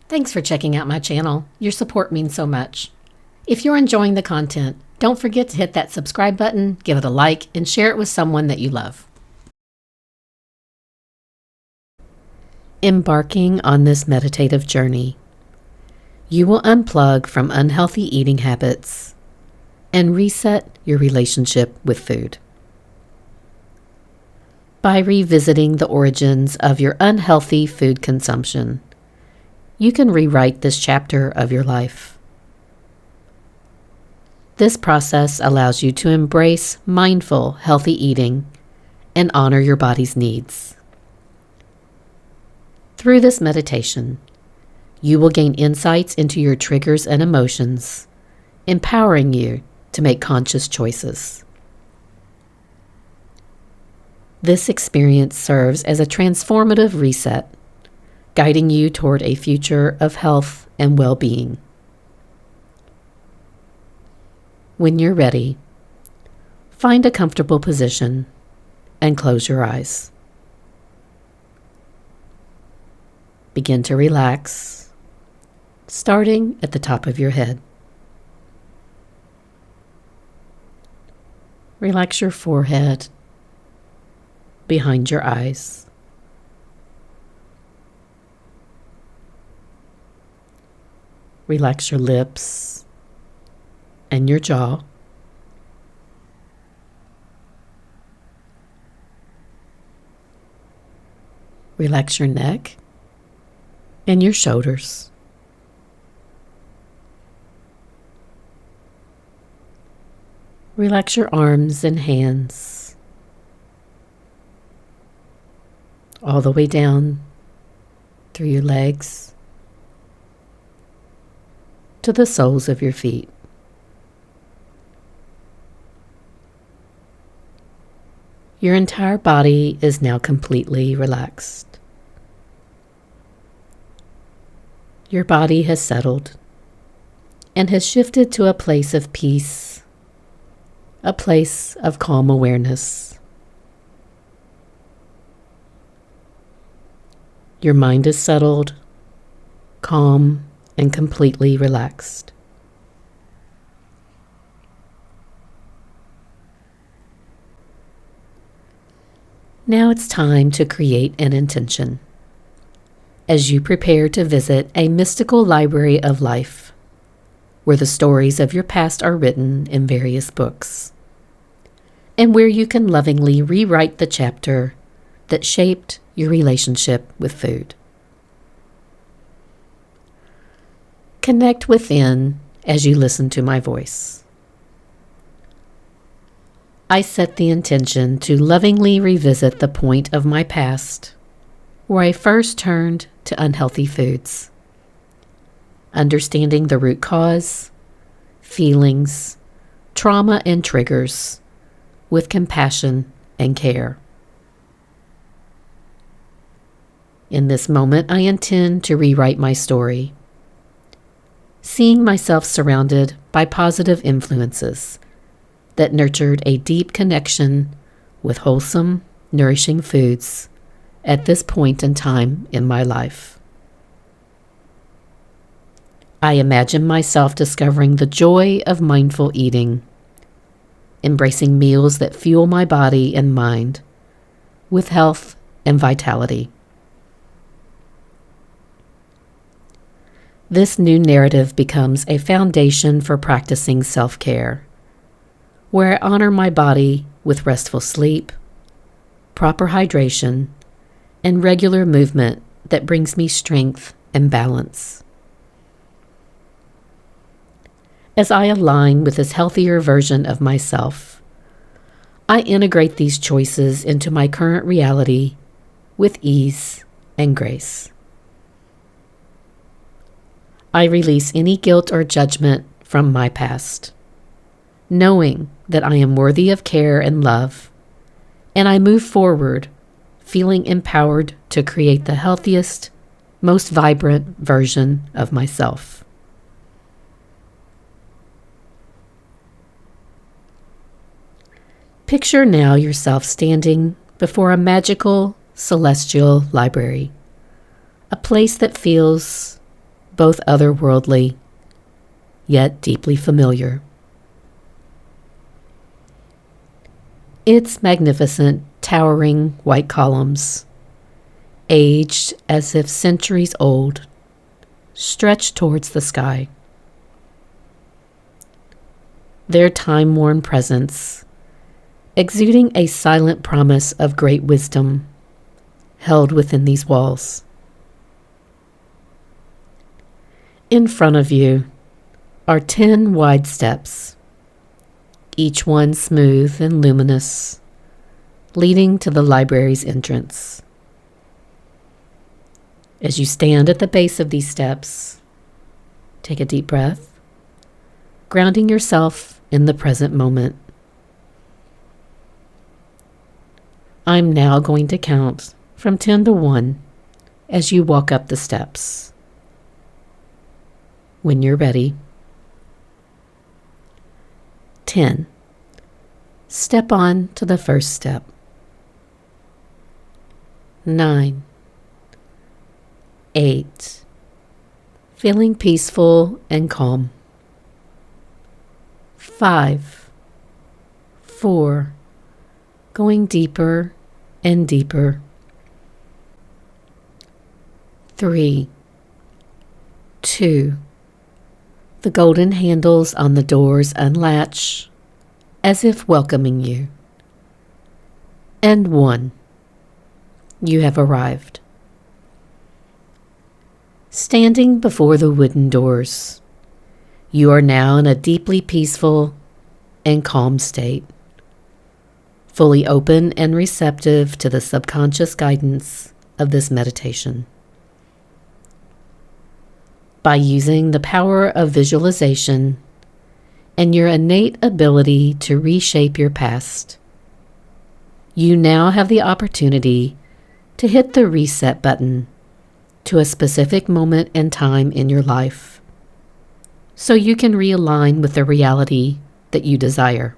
Thanks for checking out my channel. Your support means so much. If you're enjoying the content, don't forget to hit that subscribe button, give it a like, and share it with someone that you love. Embarking on this meditative journey, you will unplug from unhealthy eating habits and reset your relationship with food. By revisiting the origins of your unhealthy food consumption, you can rewrite this chapter of your life. This process allows you to embrace mindful, healthy eating and honor your body's needs. Through this meditation, you will gain insights into your triggers and emotions, empowering you to make conscious choices. This experience serves as a transformative reset, guiding you toward a future of health and well-being. When you're ready, find a comfortable position and close your eyes. Begin to relax, starting at the top of your head. Relax your forehead, behind your eyes. Relax your lips and your jaw. Relax your neck and your shoulders. Relax your arms and hands, all the way down through your legs to the soles of your feet. Your entire body is now completely relaxed. Your body has settled and has shifted to a place of peace, a place of calm awareness. Your mind is settled, calm, and completely relaxed. Now it's time to create an intention. As you prepare to visit a mystical library of life, where the stories of your past are written in various books, and where you can lovingly rewrite the chapter that shaped your relationship with food. Connect within as you listen to my voice. I set the intention to lovingly revisit the point of my past where I first turned to unhealthy foods, understanding the root cause, feelings, trauma, and triggers with compassion and care. In this moment, I intend to rewrite my story, seeing myself surrounded by positive influences that nurtured a deep connection with wholesome, nourishing foods at this point in time in my life. I imagine myself discovering the joy of mindful eating, embracing meals that fuel my body and mind with health and vitality. This new narrative becomes a foundation for practicing self-care, where I honor my body with restful sleep, proper hydration, and regular movement that brings me strength and balance. As I align with this healthier version of myself, I integrate these choices into my current reality with ease and grace. I release any guilt or judgment from my past, knowing that I am worthy of care and love, and I move forward feeling empowered to create the healthiest, most vibrant version of myself. Picture now yourself standing before a magical, celestial library, a place that feels both otherworldly, yet deeply familiar. Its magnificent, towering white columns, aged as if centuries old, stretch towards the sky. Their time-worn presence, exuding a silent promise of great wisdom, held within these walls. In front of you are 10 wide steps, each one smooth and luminous, leading to the library's entrance. As you stand at the base of these steps, take a deep breath, grounding yourself in the present moment. I'm now going to count from 10 to 1 as you walk up the steps. When you're ready, 10. Step on to the first step. 9. 8. Feeling peaceful and calm. 5. 4. Going deeper and deeper. 3. 2. The golden handles on the doors unlatch, as if welcoming you. And 1. You have arrived. Standing before the wooden doors, you are now in a deeply peaceful and calm state, fully open and receptive to the subconscious guidance of this meditation. By using the power of visualization and your innate ability to reshape your past, you now have the opportunity to hit the reset button to a specific moment and time in your life, so you can realign with the reality that you desire.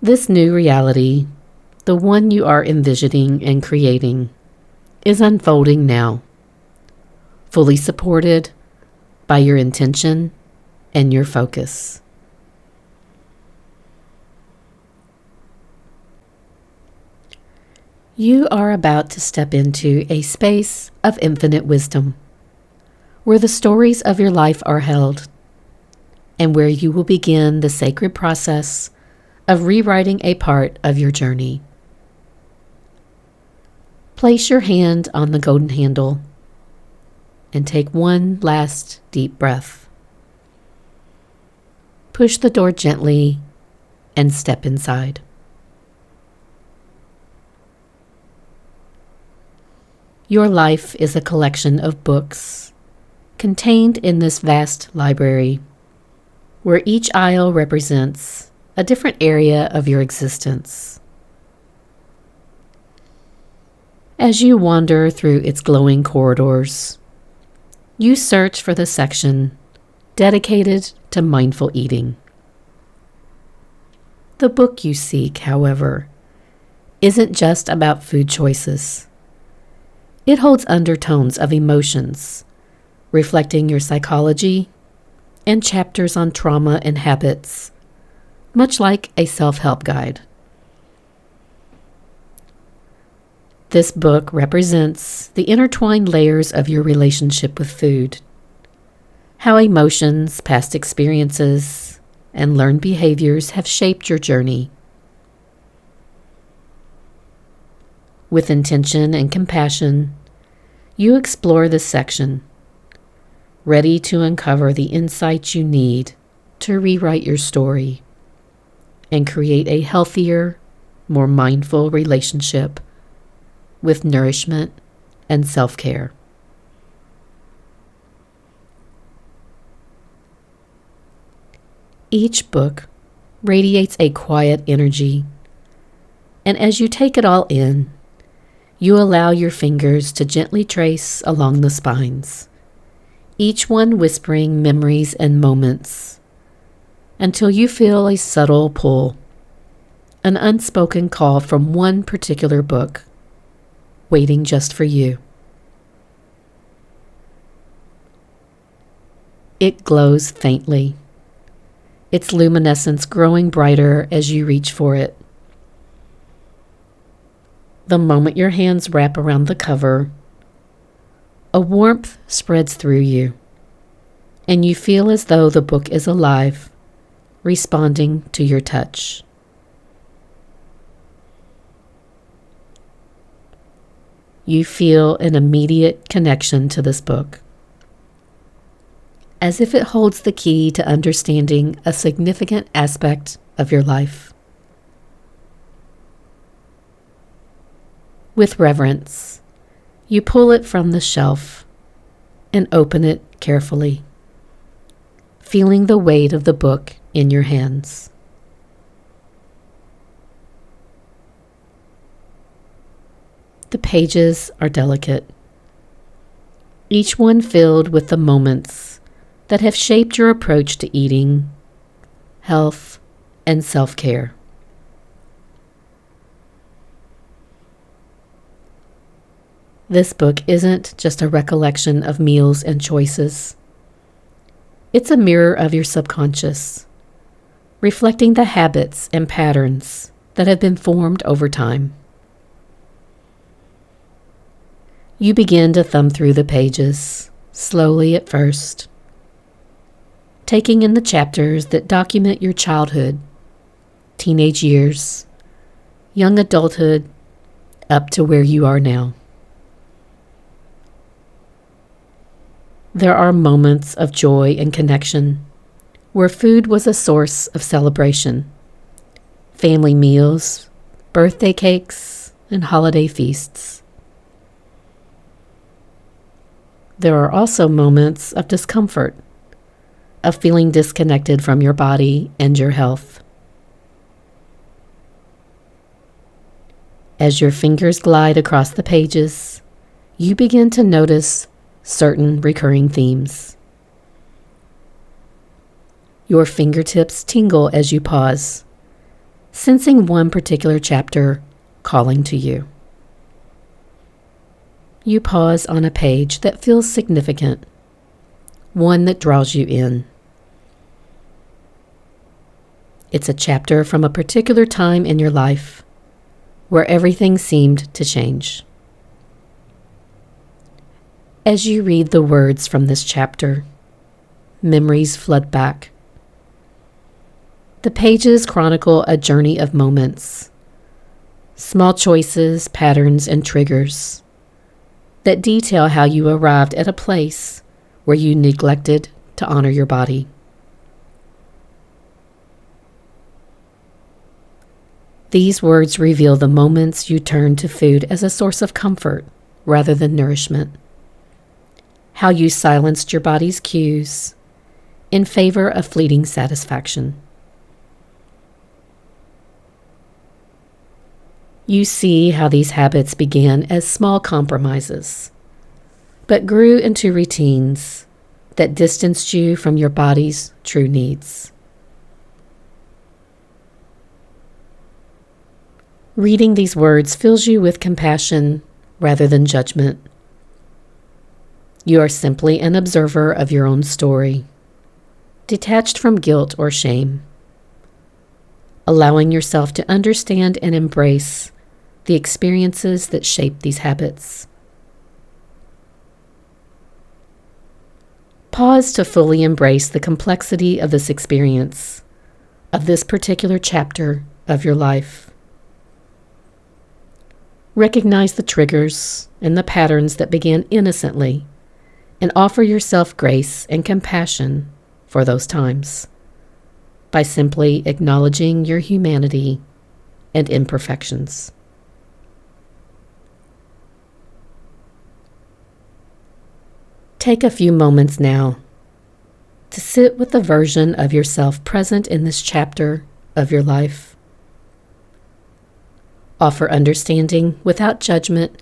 This new reality, the one you are envisioning and creating, is unfolding now, fully supported by your intention and your focus. You are about to step into a space of infinite wisdom, where the stories of your life are held, and where you will begin the sacred process of rewriting a part of your journey. Place your hand on the golden handle and take one last deep breath. Push the door gently and step inside. Your life is a collection of books contained in this vast library, where each aisle represents a different area of your existence. As you wander through its glowing corridors, you search for the section dedicated to mindful eating. The book you seek, however, isn't just about food choices. It holds undertones of emotions, reflecting your psychology, and chapters on trauma and habits, much like a self-help guide. This book represents the intertwined layers of your relationship with food, how emotions, past experiences, and learned behaviors have shaped your journey. With intention and compassion, you explore this section, ready to uncover the insights you need to rewrite your story and create a healthier, more mindful relationship with nourishment and self-care. Each book radiates a quiet energy, and as you take it all in, you allow your fingers to gently trace along the spines, each one whispering memories and moments, until you feel a subtle pull, an unspoken call from one particular book, waiting just for you. It glows faintly, its luminescence growing brighter as you reach for it. The moment your hands wrap around the cover, a warmth spreads through you, and you feel as though the book is alive, responding to your touch. You feel an immediate connection to this book, as if it holds the key to understanding a significant aspect of your life. With reverence, you pull it from the shelf and open it carefully, feeling the weight of the book in your hands. The pages are delicate, each one filled with the moments that have shaped your approach to eating, health, and self-care. This book isn't just a recollection of meals and choices. It's a mirror of your subconscious, reflecting the habits and patterns that have been formed over time. You begin to thumb through the pages, slowly at first, taking in the chapters that document your childhood, teenage years, young adulthood, up to where you are now. There are moments of joy and connection where food was a source of celebration. Family meals, birthday cakes, and holiday feasts. There are also moments of discomfort, of feeling disconnected from your body and your health. As your fingers glide across the pages, you begin to notice certain recurring themes. Your fingertips tingle as you pause, sensing one particular chapter calling to you. You pause on a page that feels significant, one that draws you in. It's a chapter from a particular time in your life where everything seemed to change. As you read the words from this chapter, memories flood back. The pages chronicle a journey of moments, small choices, patterns, and triggers that detail how you arrived at a place where you neglected to honor your body. These words reveal the moments you turned to food as a source of comfort rather than nourishment. How you silenced your body's cues in favor of fleeting satisfaction. You see how these habits began as small compromises, but grew into routines that distanced you from your body's true needs. Reading these words fills you with compassion rather than judgment. You are simply an observer of your own story, detached from guilt or shame, allowing yourself to understand and embrace the experiences that shape these habits. Pause to fully embrace the complexity of this experience, of this particular chapter of your life. Recognize the triggers and the patterns that began innocently, and offer yourself grace and compassion for those times by simply acknowledging your humanity and imperfections. Take a few moments now to sit with the version of yourself present in this chapter of your life. Offer understanding without judgment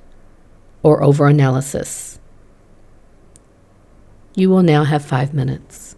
or overanalysis. You will now have 5 minutes.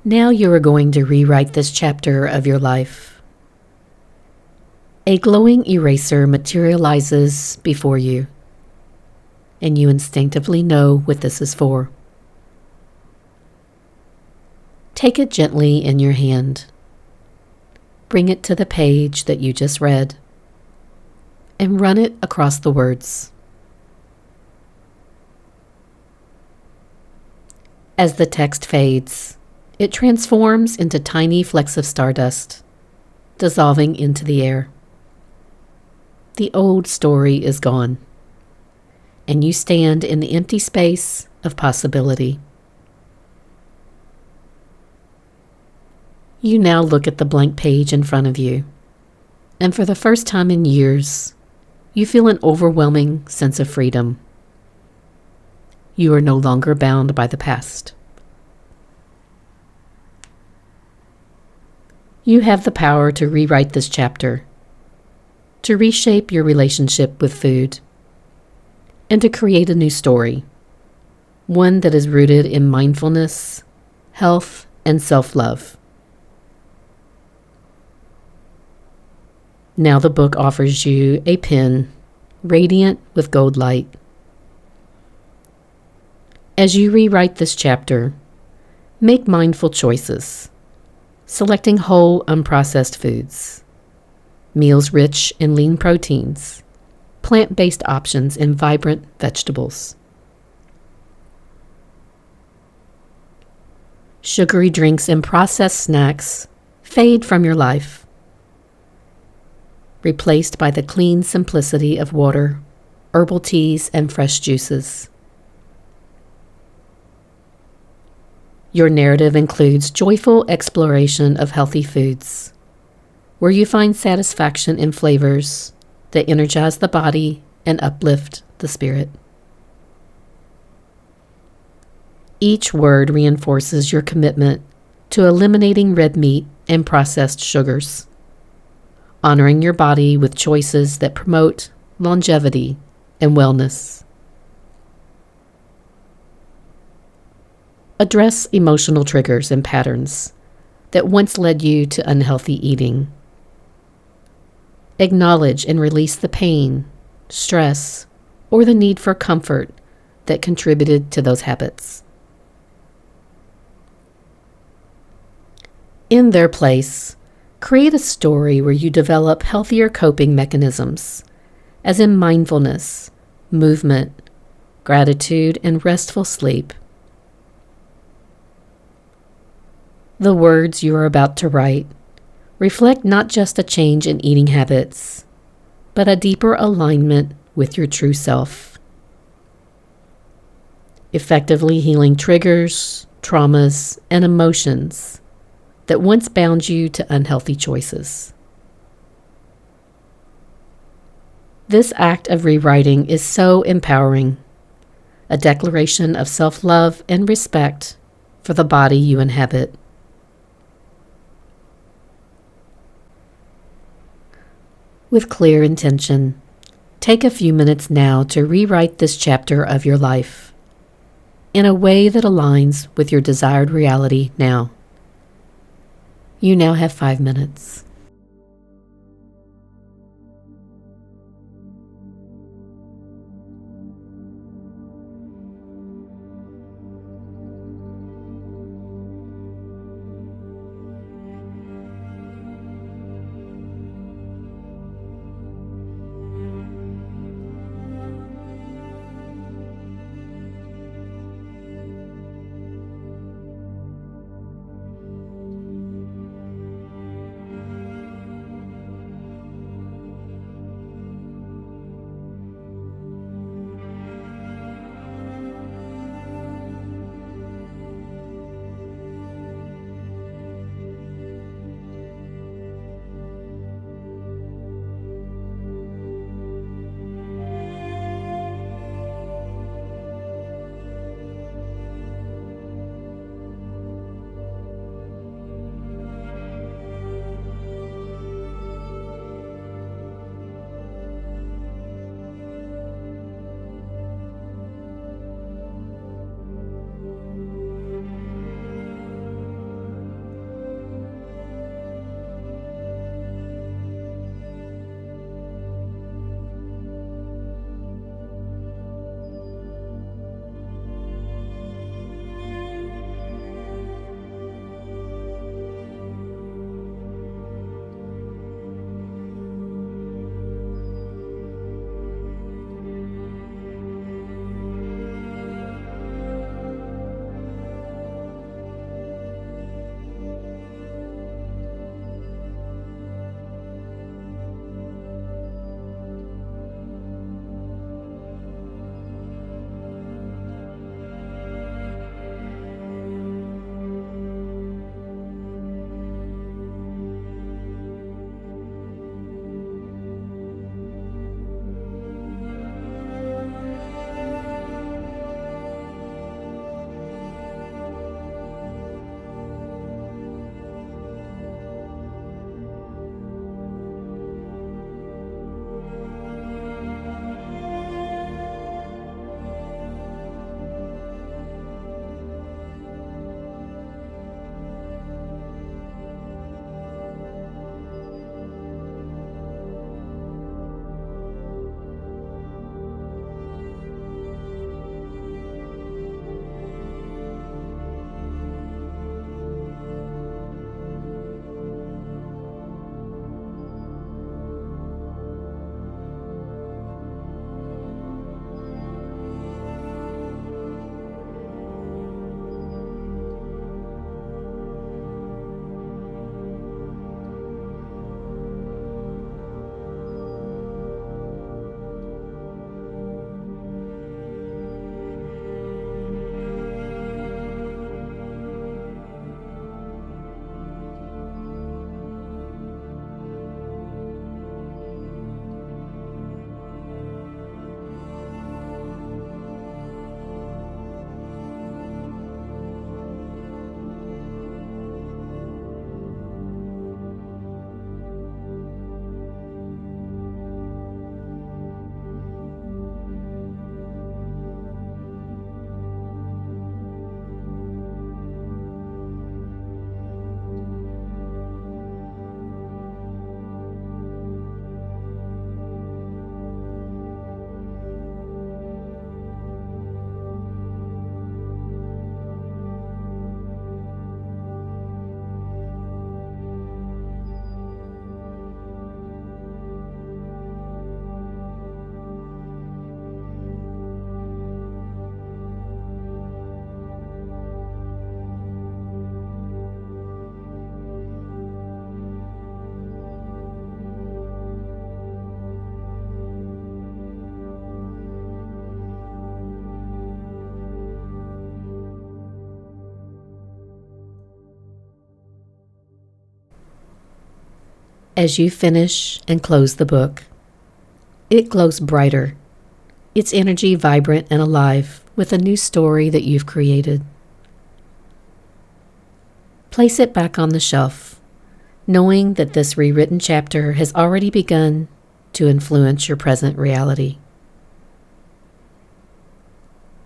Now you are going to rewrite this chapter of your life. A glowing eraser materializes before you, and you instinctively know what this is for. Take it gently in your hand. Bring it to the page that you just read, and run it across the words. As the text fades, it transforms into tiny flecks of stardust, dissolving into the air. The old story is gone, and you stand in the empty space of possibility. You now look at the blank page in front of you, and for the first time in years, you feel an overwhelming sense of freedom. You are no longer bound by the past. You have the power to rewrite this chapter, to reshape your relationship with food, and to create a new story, one that is rooted in mindfulness, health, and self-love. Now the book offers you a pen, radiant with gold light. As you rewrite this chapter, make mindful choices, selecting whole, unprocessed foods, meals rich in lean proteins, plant-based options, and vibrant vegetables. Sugary drinks and processed snacks fade from your life, replaced by the clean simplicity of water, herbal teas, and fresh juices. Your narrative includes joyful exploration of healthy foods, where you find satisfaction in flavors that energize the body and uplift the spirit. Each word reinforces your commitment to eliminating red meat and processed sugars, honoring your body with choices that promote longevity and wellness. Address emotional triggers and patterns that once led you to unhealthy eating. Acknowledge and release the pain, stress, or the need for comfort that contributed to those habits. In their place, create a story where you develop healthier coping mechanisms, as in mindfulness, movement, gratitude, and restful sleep. The words you are about to write reflect not just a change in eating habits, but a deeper alignment with your true self, effectively healing triggers, traumas, and emotions that once bound you to unhealthy choices. This act of rewriting is so empowering, a declaration of self-love and respect for the body you inhabit. With clear intention, take a few minutes now to rewrite this chapter of your life in a way that aligns with your desired reality now. You now have 5 minutes. As you finish and close the book, it glows brighter, its energy vibrant and alive with a new story that you've created. Place it back on the shelf, knowing that this rewritten chapter has already begun to influence your present reality.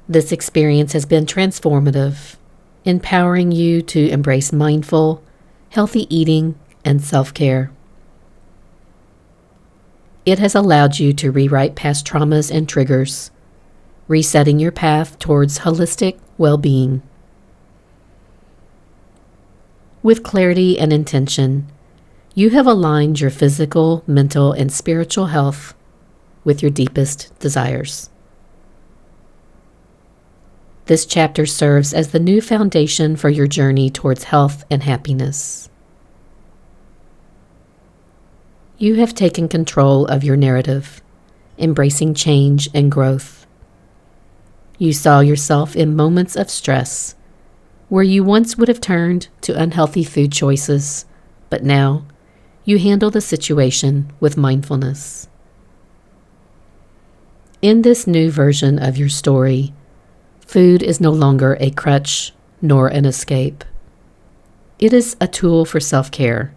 This experience has been transformative, empowering you to embrace mindful, healthy eating and self-care. It has allowed you to rewrite past traumas and triggers, resetting your path towards holistic well-being. With clarity and intention, you have aligned your physical, mental, and spiritual health with your deepest desires. This chapter serves as the new foundation for your journey towards health and happiness. You have taken control of your narrative, embracing change and growth. You saw yourself in moments of stress, where you once would have turned to unhealthy food choices, but now you handle the situation with mindfulness. In this new version of your story, food is no longer a crutch nor an escape. It is a tool for self-care,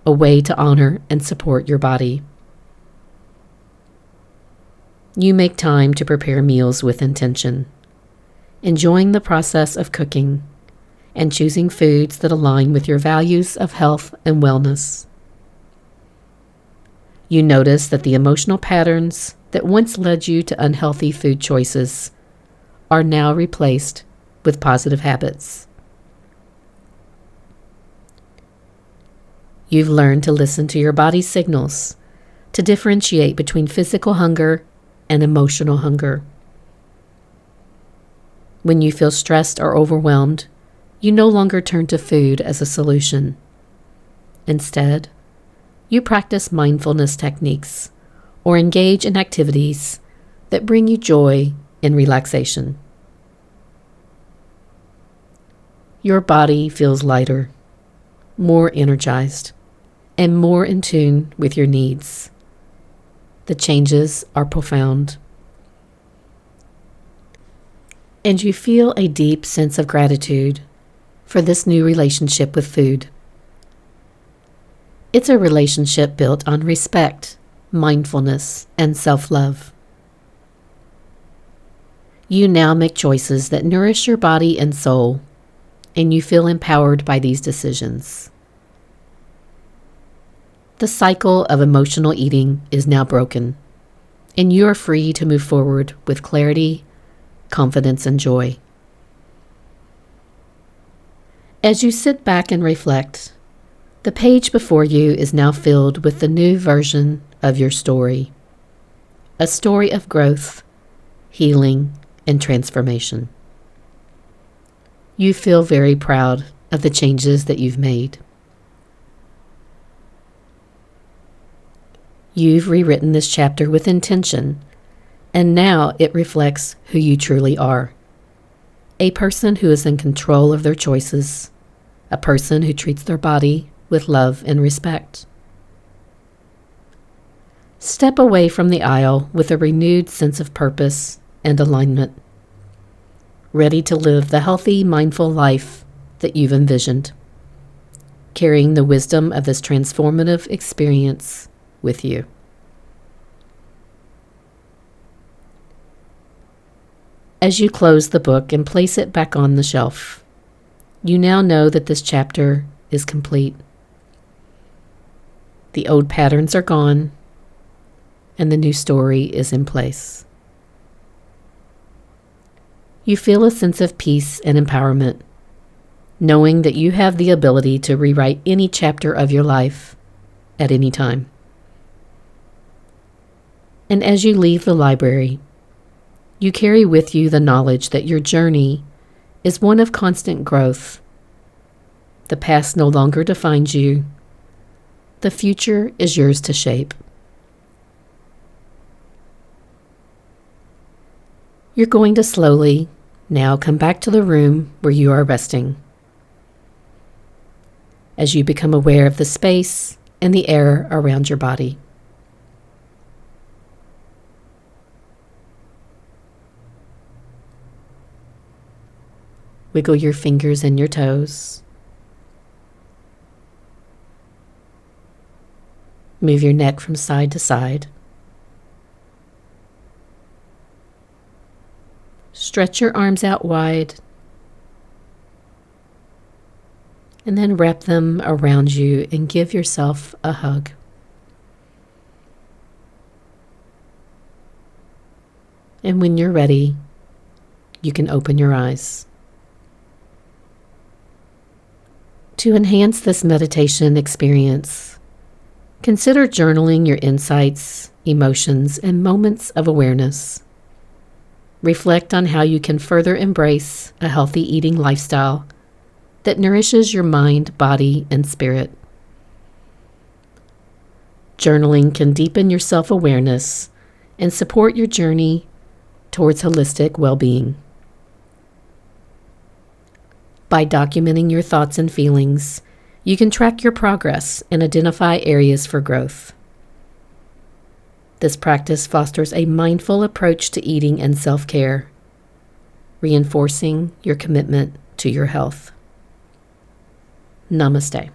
a way to honor and support your body. You make time to prepare meals with intention, enjoying the process of cooking and choosing foods that align with your values of health and wellness. You notice that the emotional patterns that once led you to unhealthy food choices are now replaced with positive habits. You've learned to listen to your body's signals, to differentiate between physical hunger and emotional hunger. When you feel stressed or overwhelmed, you no longer turn to food as a solution. Instead, you practice mindfulness techniques or engage in activities that bring you joy and relaxation. Your body feels lighter, more energized, and more in tune with your needs. The changes are profound. And you feel a deep sense of gratitude for this new relationship with food. It's a relationship built on respect, mindfulness, and self-love. You now make choices that nourish your body and soul, and you feel empowered by these decisions. The cycle of emotional eating is now broken, and you are free to move forward with clarity, confidence, and joy. As you sit back and reflect, the page before you is now filled with the new version of your story, a story of growth, healing, and transformation. You feel very proud of the changes that you've made. You've rewritten this chapter with intention, and now it reflects who you truly are. A person who is in control of their choices, a person who treats their body with love and respect. Step away from the aisle with a renewed sense of purpose and alignment, ready to live the healthy, mindful life that you've envisioned, carrying the wisdom of this transformative experience with you. As you close the book and place it back on the shelf, you now know that this chapter is complete. The old patterns are gone, and the new story is in place. You feel a sense of peace and empowerment, knowing that you have the ability to rewrite any chapter of your life at any time. And as you leave the library, you carry with you the knowledge that your journey is one of constant growth. The past no longer defines you. The future is yours to shape. You're going to slowly now come back to the room where you are resting. As you become aware of the space and the air around your body. Wiggle your fingers and your toes. Move your neck from side to side. Stretch your arms out wide. And then wrap them around you and give yourself a hug. And when you're ready, you can open your eyes. To enhance this meditation experience, consider journaling your insights, emotions, and moments of awareness. Reflect on how you can further embrace a healthy eating lifestyle that nourishes your mind, body, and spirit. Journaling can deepen your self-awareness and support your journey towards holistic well-being. By documenting your thoughts and feelings, you can track your progress and identify areas for growth. This practice fosters a mindful approach to eating and self-care, reinforcing your commitment to your health. Namaste.